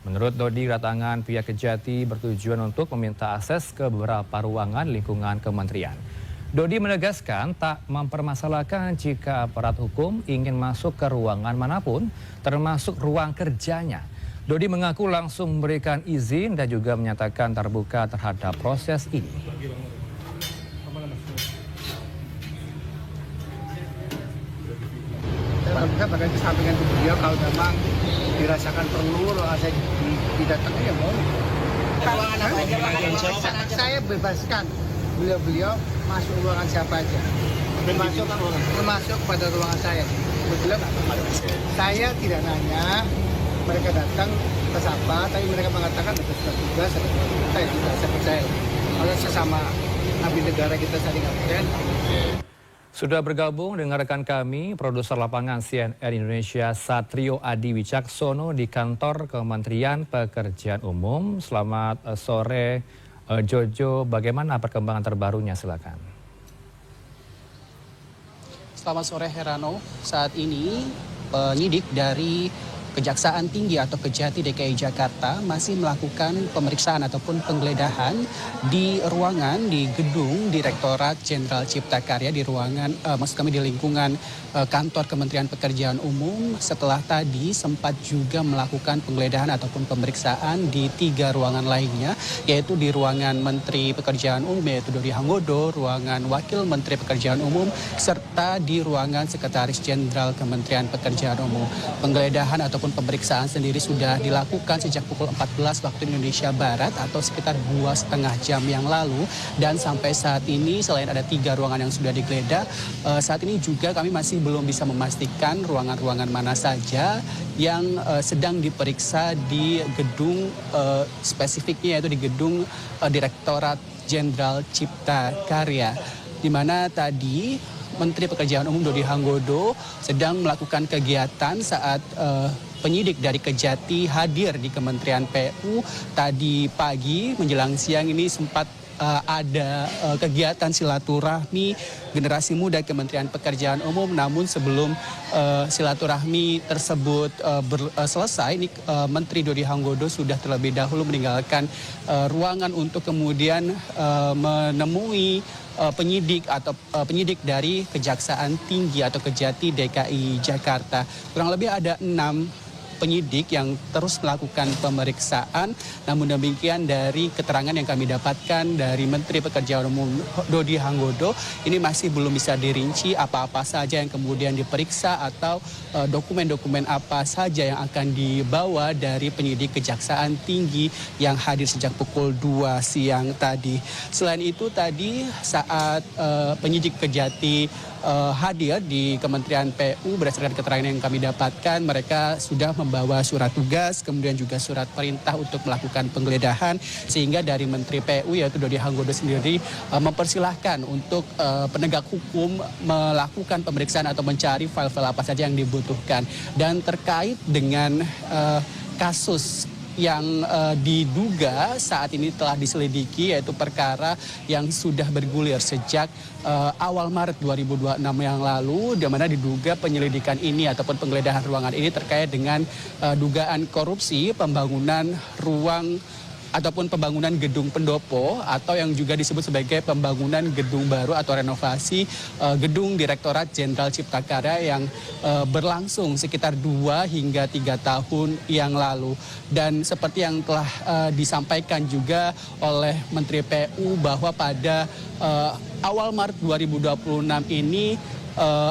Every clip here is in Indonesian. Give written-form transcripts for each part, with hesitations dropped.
Menurut Dodi, kedatangan pihak Kejati bertujuan untuk meminta akses ke beberapa ruangan lingkungan kementerian. Dodi menegaskan tak mempermasalahkan jika aparat hukum ingin masuk ke ruangan manapun, termasuk ruang kerjanya. Dodi mengaku langsung memberikan izin dan juga menyatakan terbuka terhadap proses ini. Kita bahkan disampaikan ke beliau kalau memang dirasakan perlu saya didatangi ya mau. Ruangan apa aja? Saya bebaskan beliau masuk ruangan siapa aja. Termasuk pada ruangan saya. Beliau saya tidak nanya mereka datang ke siapa, tapi mereka mengatakan ada surat tugas, ada surat perintah, itu saya percaya. Kalau sesama abdi negara kita saling absen. Sudah bergabung dengan rekan kami, produser lapangan CNN Indonesia Satrio Adi Wicaksono di kantor Kementerian Pekerjaan Umum. Selamat sore Jojo, bagaimana perkembangan terbarunya, silakan. Selamat sore Herano, saat ini penyidik dari Kejaksaan Tinggi atau Kejati DKI Jakarta masih melakukan pemeriksaan ataupun penggeledahan di ruangan di gedung Direktorat Jenderal Cipta Karya di ruangan, maksud kami di lingkungan kantor Kementerian Pekerjaan Umum setelah tadi sempat juga melakukan penggeledahan ataupun pemeriksaan di 3 ruangan lainnya, yaitu di ruangan Menteri Pekerjaan Umum yaitu Dodi Hanggodo, ruangan Wakil Menteri Pekerjaan Umum, serta di ruangan Sekretaris Jenderal Kementerian Pekerjaan Umum. Penggeledahan ataupun pemeriksaan sendiri sudah dilakukan sejak pukul 14 waktu Indonesia Barat atau sekitar 2,5 jam yang lalu, dan sampai saat ini selain ada 3 ruangan yang sudah digeledah, saat ini juga kami masih belum bisa memastikan ruangan-ruangan mana saja yang sedang diperiksa di gedung spesifiknya, yaitu di gedung Direktorat Jenderal Cipta Karya, di mana tadi Menteri Pekerjaan Umum Dodi Hanggodo sedang melakukan kegiatan saat penyidik dari Kejati hadir di Kementerian PU. Tadi pagi menjelang siang ini sempat ada kegiatan silaturahmi generasi muda Kementerian Pekerjaan Umum, namun sebelum silaturahmi tersebut selesai, ini Menteri Dodi Hanggodo sudah terlebih dahulu meninggalkan ruangan untuk kemudian menemui penyidik atau penyidik dari Kejaksaan Tinggi atau Kejati DKI Jakarta. Kurang lebih ada 6 penyidik yang terus melakukan pemeriksaan. Namun demikian dari keterangan yang kami dapatkan dari Menteri Pekerjaan Umum Dodi Hanggodo, ini masih belum bisa dirinci apa-apa saja yang kemudian diperiksa atau dokumen-dokumen apa saja yang akan dibawa dari penyidik Kejaksaan Tinggi yang hadir sejak pukul 2 siang tadi. Selain itu tadi saat penyidik Kejati hadir di Kementerian PU, berdasarkan keterangan yang kami dapatkan, mereka sudah membawa surat tugas, kemudian juga surat perintah untuk melakukan penggeledahan, sehingga dari Menteri PU yaitu Dodi Hanggodo sendiri mempersilahkan untuk penegak hukum melakukan pemeriksaan atau mencari file-file apa saja yang dibutuhkan. Dan terkait dengan kasus yang diduga saat ini telah diselidiki, yaitu perkara yang sudah bergulir sejak awal Maret 2026 yang lalu, di mana diduga penyelidikan ini ataupun penggeledahan ruangan ini terkait dengan dugaan korupsi pembangunan ruang ataupun pembangunan gedung pendopo, atau yang juga disebut sebagai pembangunan gedung baru atau renovasi gedung Direktorat Jenderal Cipta Karya yang berlangsung sekitar 2 hingga 3 tahun yang lalu. Dan seperti yang telah disampaikan juga oleh Menteri PU bahwa pada awal Maret 2026 ini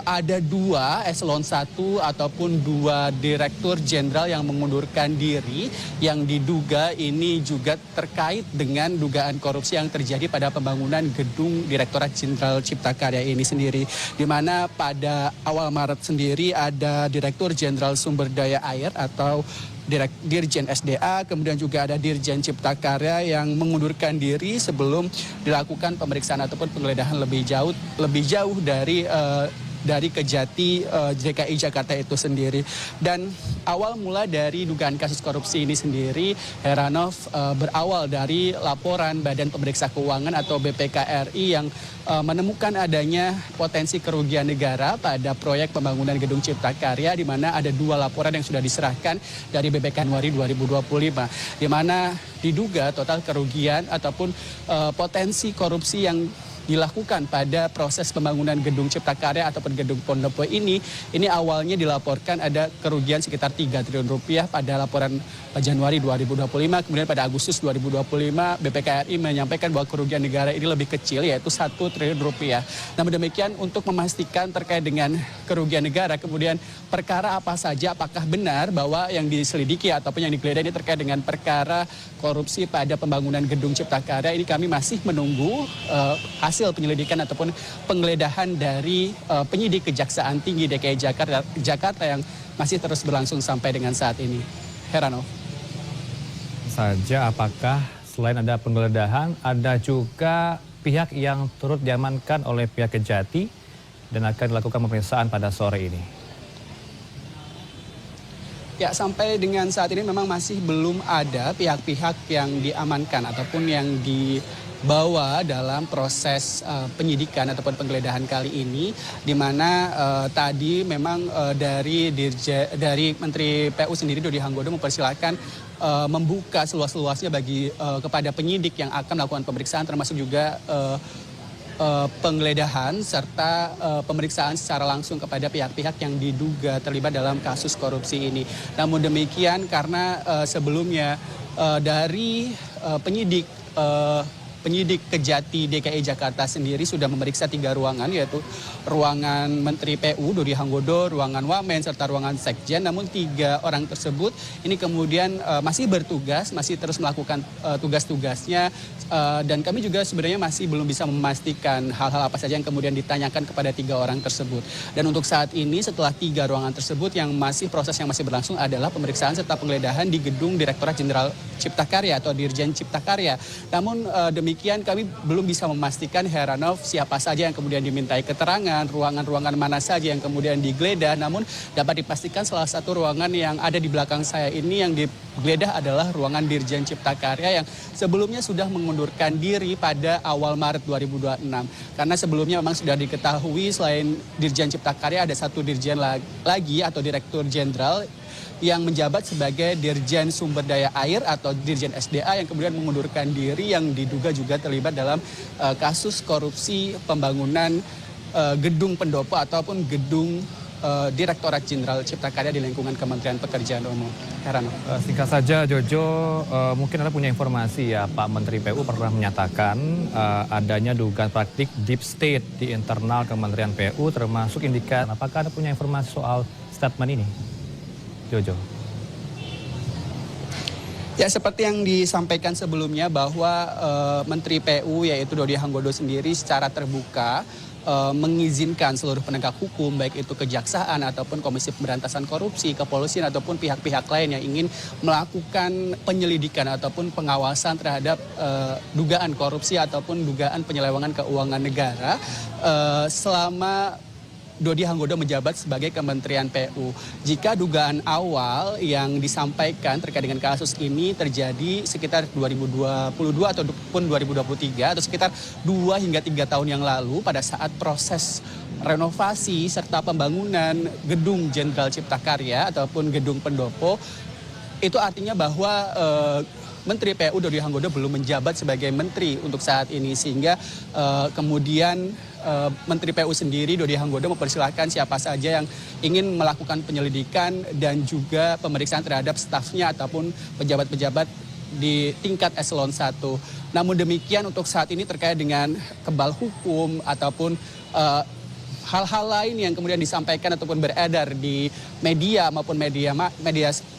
ada 2 eselon 1 ataupun 2 direktur jenderal yang mengundurkan diri, yang diduga ini juga terkait dengan dugaan korupsi yang terjadi pada pembangunan gedung Direktorat Jenderal Cipta Karya ini sendiri, di mana pada awal Maret sendiri ada Direktur Jenderal Sumber Daya Air atau Dirjen SDA, kemudian juga ada Dirjen Cipta Karya yang mengundurkan diri sebelum dilakukan pemeriksaan ataupun penggeledahan lebih jauh dari dari Kejati DKI Jakarta itu sendiri. Dan awal mula dari dugaan kasus korupsi ini sendiri, Heranov, berawal dari laporan Badan Pemeriksa Keuangan atau BPK-RI yang menemukan adanya potensi kerugian negara pada proyek pembangunan Gedung Cipta Karya, di mana ada 2 laporan yang sudah diserahkan dari BPK Januari 2025, di mana diduga total kerugian ataupun potensi korupsi yang dilakukan pada proses pembangunan Gedung Cipta Karya ataupun Gedung Pendopo ini awalnya dilaporkan ada kerugian sekitar 3 triliun rupiah pada laporan Januari 2025, kemudian pada Agustus 2025 BPK-RI menyampaikan bahwa kerugian negara ini lebih kecil, yaitu 1 triliun rupiah. Namun demikian, untuk memastikan terkait dengan kerugian negara, kemudian perkara apa saja, apakah benar bahwa yang diselidiki ataupun yang digeledah ini terkait dengan perkara korupsi pada pembangunan Gedung Cipta Karya, ini kami masih menunggu hasil penyelidikan ataupun penggeledahan dari penyidik Kejaksaan Tinggi DKI Jakarta yang masih terus berlangsung sampai dengan saat ini. Heranov. Saja, apakah selain ada penggeledahan, ada juga pihak yang turut diamankan oleh pihak Kejati dan akan dilakukan pemeriksaan pada sore ini? Ya, sampai dengan saat ini memang masih belum ada pihak-pihak yang diamankan ataupun yang dibawa dalam proses penyidikan ataupun penggeledahan kali ini, di mana tadi memang dari Menteri PU sendiri Dodi Hanggodo mempersilahkan membuka seluas-luasnya kepada penyidik yang akan melakukan pemeriksaan, termasuk juga penggeledahan serta pemeriksaan secara langsung kepada pihak-pihak yang diduga terlibat dalam kasus korupsi ini. Namun demikian, karena sebelumnya dari penyidik Kejati DKI Jakarta sendiri sudah memeriksa 3 ruangan, yaitu ruangan Menteri PU Dodi Hanggodo, ruangan Wamen, serta ruangan Sekjen. Namun 3 orang tersebut ini kemudian masih bertugas, masih terus melakukan tugas-tugasnya, dan kami juga sebenarnya masih belum bisa memastikan hal-hal apa saja yang kemudian ditanyakan kepada 3 orang tersebut. Dan untuk saat ini, setelah 3 ruangan tersebut, proses yang masih berlangsung adalah pemeriksaan serta penggeledahan di Gedung Direktorat Jenderal Cipta Karya atau Dirjen Cipta Karya. Namun demikian, kami belum bisa memastikan, Heranov, siapa saja yang kemudian dimintai keterangan, ruangan-ruangan mana saja yang kemudian digeledah. Namun dapat dipastikan salah satu ruangan yang ada di belakang saya ini yang digeledah adalah ruangan Dirjen Cipta Karya yang sebelumnya sudah mengundurkan diri pada awal Maret 2026. Karena sebelumnya memang sudah diketahui selain Dirjen Cipta Karya ada satu dirjen lagi atau Direktur Jenderal yang menjabat sebagai Dirjen Sumber Daya Air atau Dirjen SDA yang kemudian mengundurkan diri, yang diduga juga terlibat dalam kasus korupsi pembangunan Gedung Pendopo ataupun Gedung Direktorat Jenderal Cipta Karya di lingkungan Kementerian Pekerjaan Umum. Heranov. Singkat saja, Jojo, mungkin Anda punya informasi ya, Pak Menteri PU pernah menyatakan adanya dugaan praktik deep state di internal Kementerian PU, termasuk indikasi. Apakah Anda punya informasi soal statement ini, Jojo? Ya, seperti yang disampaikan sebelumnya bahwa Menteri PU yaitu Dodi Hanggodo sendiri secara terbuka mengizinkan seluruh penegak hukum, baik itu kejaksaan ataupun Komisi Pemberantasan Korupsi, kepolisian ataupun pihak-pihak lain yang ingin melakukan penyelidikan ataupun pengawasan terhadap dugaan korupsi ataupun dugaan penyelewengan keuangan negara selama Dodi Hanggodo menjabat sebagai Kementerian PU. Jika dugaan awal yang disampaikan terkait dengan kasus ini terjadi sekitar 2022 ataupun 2023 atau sekitar 2 hingga 3 tahun yang lalu pada saat proses renovasi serta pembangunan Gedung Jenderal Cipta Karya ataupun Gedung Pendopo, itu artinya bahwa Menteri PU Dodi Hanggodo belum menjabat sebagai menteri untuk saat ini, sehingga kemudian Menteri PU sendiri Dodi Hanggodo mempersilahkan siapa saja yang ingin melakukan penyelidikan dan juga pemeriksaan terhadap stafnya ataupun pejabat-pejabat di tingkat eselon 1. Namun demikian, untuk saat ini terkait dengan kebal hukum ataupun hal-hal lain yang kemudian disampaikan ataupun beredar di media maupun media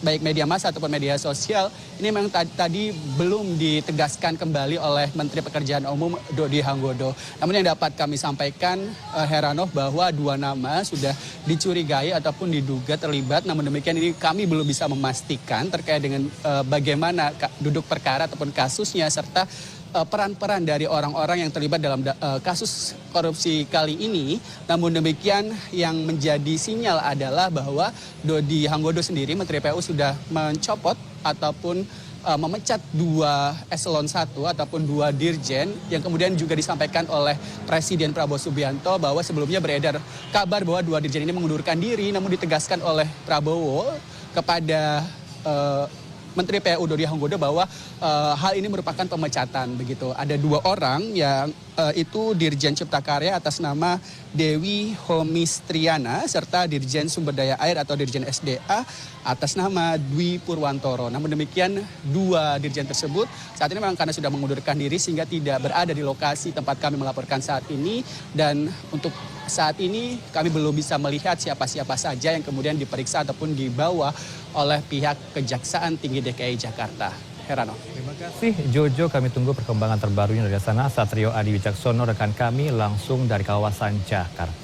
baik media massa ataupun media sosial, ini memang tadi belum ditegaskan kembali oleh Menteri Pekerjaan Umum Dodi Hanggodo. Namun yang dapat kami sampaikan, Heranov, bahwa 2 nama sudah dicurigai ataupun diduga terlibat. Namun demikian, ini kami belum bisa memastikan terkait dengan bagaimana duduk perkara ataupun kasusnya serta peran-peran dari orang-orang yang terlibat dalam kasus korupsi kali ini. Namun demikian yang menjadi sinyal adalah bahwa Dodi Hanggodo sendiri, Menteri PU, sudah mencopot ataupun memecat 2 eselon 1 ataupun 2 dirjen yang kemudian juga disampaikan oleh Presiden Prabowo Subianto bahwa sebelumnya beredar kabar bahwa 2 dirjen ini mengundurkan diri, namun ditegaskan oleh Prabowo kepada Menteri PU Dodi Hanggodo bahwa hal ini merupakan pemecatan begitu. Ada 2 orang yang itu Dirjen Cipta Karya atas nama Dewi Homistriana serta Dirjen Sumber Daya Air atau Dirjen SDA atas nama Dwi Purwantoro. Namun demikian 2 dirjen tersebut saat ini memang karena sudah mengundurkan diri sehingga tidak berada di lokasi tempat kami melaporkan saat ini, dan untuk saat ini kami belum bisa melihat siapa-siapa saja yang kemudian diperiksa ataupun dibawa oleh pihak Kejaksaan Tinggi DKI Jakarta. Herano. Terima kasih Jojo, kami tunggu perkembangan terbarunya dari sana. Satrio Adi Wicaksono rekan kami langsung dari kawasan Jakarta.